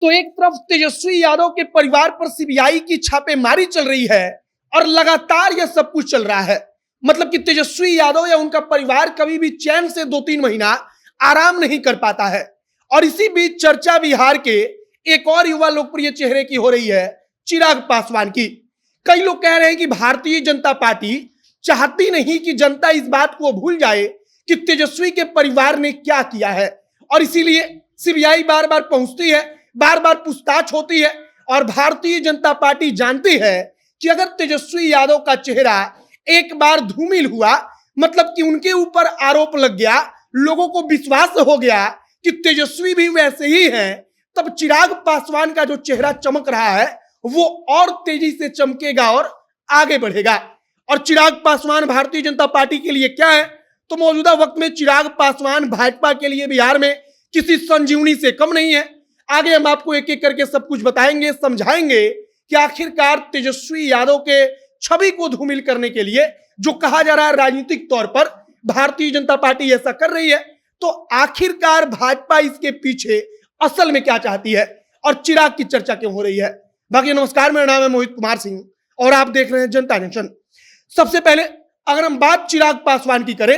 तो एक तरफ तेजस्वी यादव के परिवार पर सीबीआई की छापेमारी चल रही है और लगातार यह सब कुछ चल रहा है। मतलब कि तेजस्वी यादव या उनका परिवार कभी भी चैन से 2-3 महीना आराम नहीं कर पाता है। और इसी बीच चर्चा बिहार के एक और युवा लोकप्रिय चेहरे की हो रही है, चिराग पासवान की। कई लोग कह रहे हैं कि भारतीय जनता पार्टी चाहती नहीं कि जनता इस बात को भूल जाए कि तेजस्वी के परिवार ने क्या किया है, और इसीलिए सीबीआई बार बार पहुंचती है, बार बार पूछताछ होती है। और भारतीय जनता पार्टी जानती है कि अगर तेजस्वी यादव का चेहरा एक बार धूमिल हुआ, मतलब कि उनके ऊपर आरोप लग गया, लोगों को विश्वास हो गया कि तेजस्वी भी वैसे ही हैं, तब चिराग पासवान का जो चेहरा चमक रहा है वो और तेजी से चमकेगा और आगे बढ़ेगा। और चिराग पासवान भारतीय जनता पार्टी के लिए क्या है, तो मौजूदा वक्त में चिराग पासवान भाजपा के लिए बिहार में किसी संजीवनी से कम नहीं है। आगे हम आपको एक एक करके सब कुछ बताएंगे, समझाएंगे कि आखिरकार तेजस्वी यादव के छवि को धूमिल करने के लिए जो कहा जा रहा है राजनीतिक तौर पर भारतीय जनता पार्टी ऐसा कर रही है, तो आखिरकार भाजपा इसके पीछे असल में क्या चाहती है और चिराग की चर्चा क्यों हो रही है। बाकी नमस्कार, मेरा नाम है मोहित कुमार सिंह और आप देख रहे हैं जनता जंक्शन। सबसे पहले अगर हम बात चिराग पासवान की करें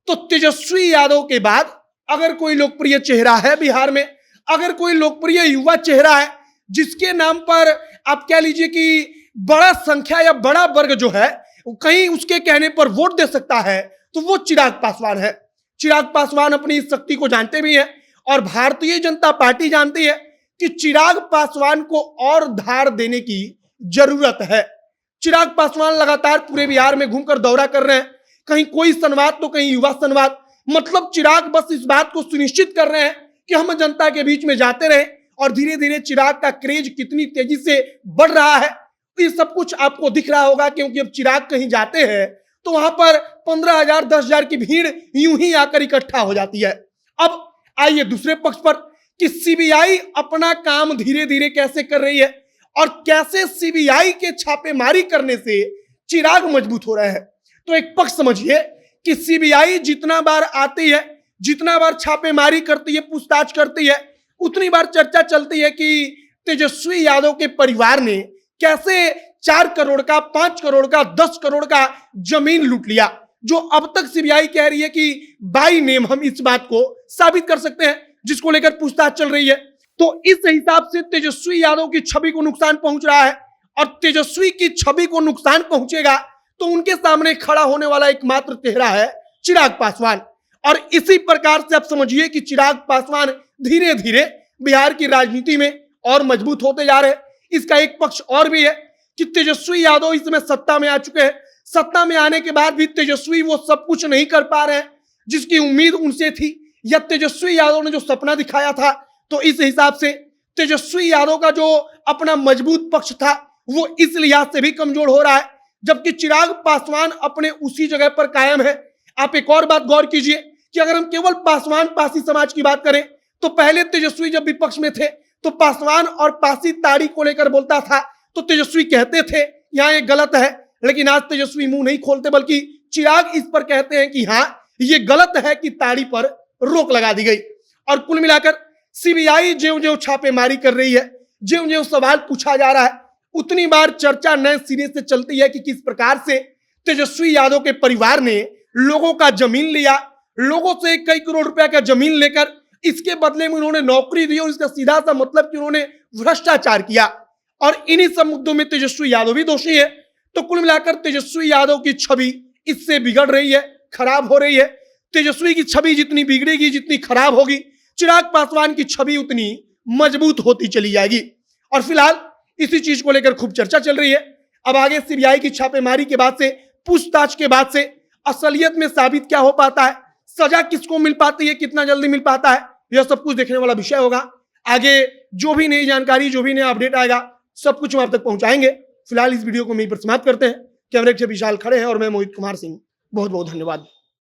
तो तेजस्वी यादव के बाद अगर कोई लोकप्रिय चेहरा है बिहार में, अगर कोई लोकप्रिय युवा चेहरा है जिसके नाम पर आप कह लीजिए कि बड़ा संख्या या बड़ा वर्ग जो है कहीं उसके कहने पर वोट दे सकता है, तो वो चिराग पासवान है। चिराग पासवान अपनी इस शक्ति को जानते भी हैं और भारतीय जनता पार्टी जानती है कि चिराग पासवान को और धार देने की जरूरत है। चिराग पासवान लगातार पूरे बिहार में घूमकर दौरा कर रहे हैं, कहीं कोई संवाद तो कहीं युवा संवाद। मतलब चिराग बस इस बात को सुनिश्चित कर रहे हैं कि हम जनता के बीच में जाते रहे, और धीरे धीरे चिराग का क्रेज कितनी तेजी से बढ़ रहा है ये सब कुछ आपको दिख रहा होगा, क्योंकि अब चिराग कहीं जाते हैं तो वहां पर 15,000 10,000 की भीड़ यूं ही आकर इकट्ठा हो जाती है। अब आइए दूसरे पक्ष पर कि सीबीआई अपना काम धीरे धीरे कैसे कर रही है और कैसे सीबीआई के छापेमारी करने से चिराग मजबूत हो रहा है। तो एक पक्ष समझिए कि सीबीआई जितना बार आती है, जितना बार छापेमारी करती है, पूछताछ करती है, उतनी बार चर्चा चलती है कि तेजस्वी यादव के परिवार ने कैसे 4 करोड़ का, 5 करोड़ का, 10 करोड़ का जमीन लूट लिया, जो अब तक सीबीआई कह रही है कि बाई नेम हम इस बात को साबित कर सकते हैं, जिसको लेकर पूछताछ चल रही है। तो इस हिसाब से तेजस्वी यादव की छवि को नुकसान पहुंच रहा है, और तेजस्वी की छवि को नुकसान पहुंचेगा तो उनके सामने खड़ा होने वाला एकमात्र चेहरा है चिराग पासवान। और इसी प्रकार से आप समझिए कि चिराग पासवान धीरे धीरे बिहार की राजनीति में और मजबूत होते जा रहे हैं। इसका एक पक्ष और भी है कि तेजस्वी यादव इस समय सत्ता में आ चुके हैं, सत्ता में आने के बाद भी तेजस्वी वो सब कुछ नहीं कर पा रहे हैं जिसकी उम्मीद उनसे थी, या तेजस्वी यादव ने जो सपना दिखाया था। तो इस हिसाब से तेजस्वी यादव का जो अपना मजबूत पक्ष था वो इस लिहाज से भी कमजोर हो रहा है, जबकि चिराग पासवान अपने उसी जगह पर कायम है। आप एक और बात गौर कीजिए कि अगर हम केवल पासवान पासी समाज की बात करें तो पहले तेजस्वी जब विपक्ष में थे तो पासवान और पासी ताड़ी को लेकर बोलता था तो तेजस्वी कहते थे यहाँ ये गलत है, लेकिन आज तेजस्वी मुंह नहीं खोलते, बल्कि चिराग इस पर कहते हैं कि हाँ ये गलत है कि ताड़ी पर रोक लगा दी गई। और कुल मिलाकर सीबीआई ज्यों-ज्यों छापेमारी कर रही है, ज्यों-ज्यों सवाल पूछा जा रहा है, उतनी बार चर्चा नए सिरे से चलती है कि किस प्रकार से तेजस्वी यादव के परिवार ने लोगों का जमीन लिया, लोगों से कई करोड़ रुपए का जमीन लेकर इसके बदले में उन्होंने नौकरी दी, और इसका सीधा सा मतलब कि उन्होंने भ्रष्टाचार किया। और इन्हीं सब मुद्दों में तेजस्वी यादव भी दोषी है। तो कुल मिलाकर तेजस्वी यादव की छवि इससे बिगड़ रही है, खराब हो रही है। तेजस्वी की छवि जितनी बिगड़ेगी, जितनी खराब होगी, चिराग पासवान की छवि उतनी मजबूत होती चली जाएगी। और फिलहाल इसी चीज को लेकर खूब चर्चा चल रही है। अब आगे सीबीआई की छापेमारी के बाद से, पूछताछ के बाद से असलियत में साबित क्या हो पाता है, सजा किसको मिल पाती है, कितना जल्दी मिल पाता है, यह सब कुछ देखने वाला विषय होगा। आगे जो भी नई जानकारी, जो भी नया अपडेट आएगा, सब कुछ हम आप तक पहुंचाएंगे। फिलहाल इस वीडियो को यहीं पर समाप्त करते हैं। कैमरे से विशाल खड़े हैं और मैं मोहित कुमार सिंह। बहुत बहुत धन्यवाद।